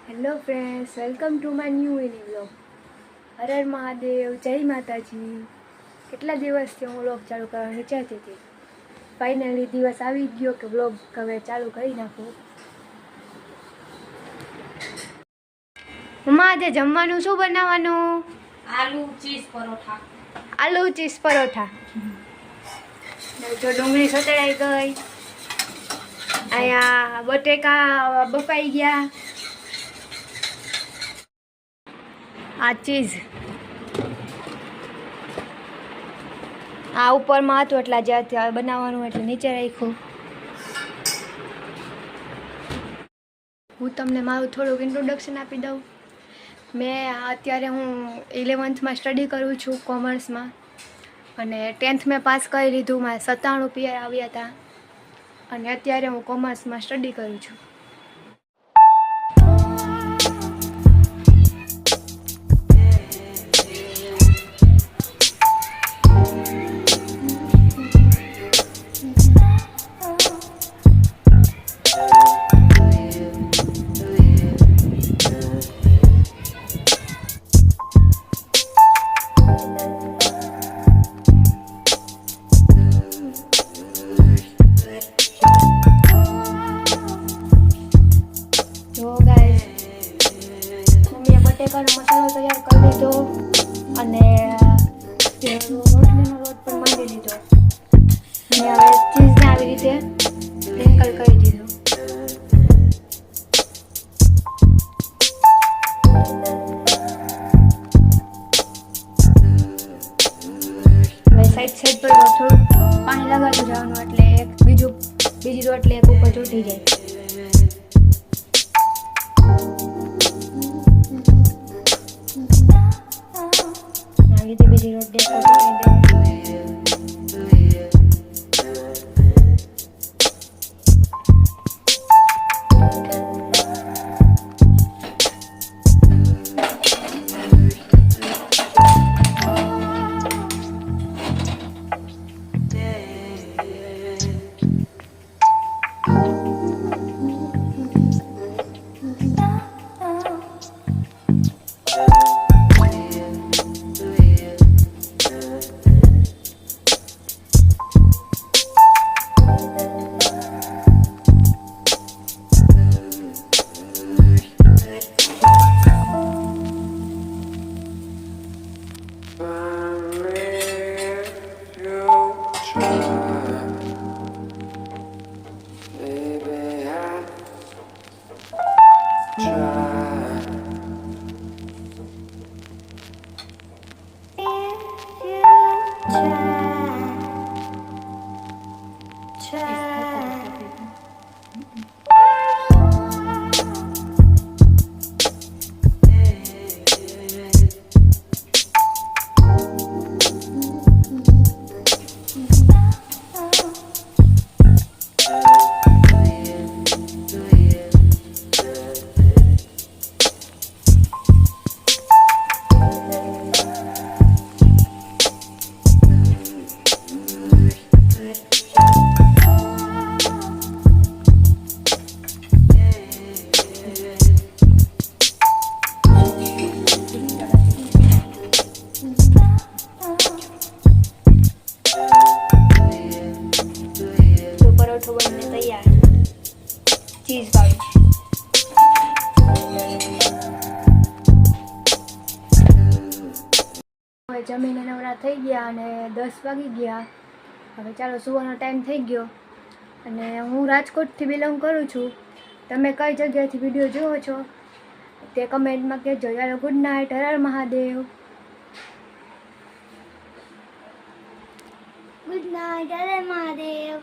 Hello friends, welcome to my new mini vlog. Har Har Mahadev, જય માતાજી. કેટલા દિવસથી હું વ્લોગ ચાલુ કરવાનું વિચારતી હતી. ફાઇનલી દિવસ આવી ગયો કે વ્લોગ હવે ચાલુ કરી નાખું. મમ્મા, આજે જમવાનું શું બનાવવાનું? આલુ ચીઝ પરોઠા. આલુ ચીઝ પરોઠા. જો ડુંગળી સતળાઈ ગઈ, અહીંયા બટેકા બફાઈ ગયા. આ ચીઝ આ ઉપરમાં હતું એટલે જ્યાંથી બનાવવાનું એટલે નીચે રાખ્યું. હું તમને મારું થોડુંક ઇન્ટ્રોડક્શન આપી દઉં. અત્યારે હું 11th સ્ટડી કરું છું કોમર્સમાં, અને 10th મેં પાસ કરી લીધું. મારે 97 પીઆર આવ્યા હતા, અને અત્યારે હું કોમર્સમાં સ્ટડી કરું છું. બટેકાનો મસાલો તૈયાર કરી લીધો, અને રોટલીનો લોટ પણ બાંધી લીધો, અને હવે ચીઝને આવી રીતે સ્પ્રિંકલ કરી દીધું. હવે સાઈડ પર થોડું પાણી લગાવતું જવાનું, એટલે બીજી રોટલી એક ઉપર ચોટી જાય. બીજી રોટલી તૈયાર ચીઝ વાળું. હવે જમીને નવરા થઈ ગયા અને 10 વાગી ગયા. હવે ચાલો સુવાનો ટાઈમ થઈ ગયો. અને હું રાજકોટથી બિલોંગ કરું છું. તમે કઈ જગ્યાએથી વિડીયો જુઓ છો તે કમેન્ટમાં કહેજો. યાર, good night. Har Har Mahadev. Good night. Har Har Mahadev.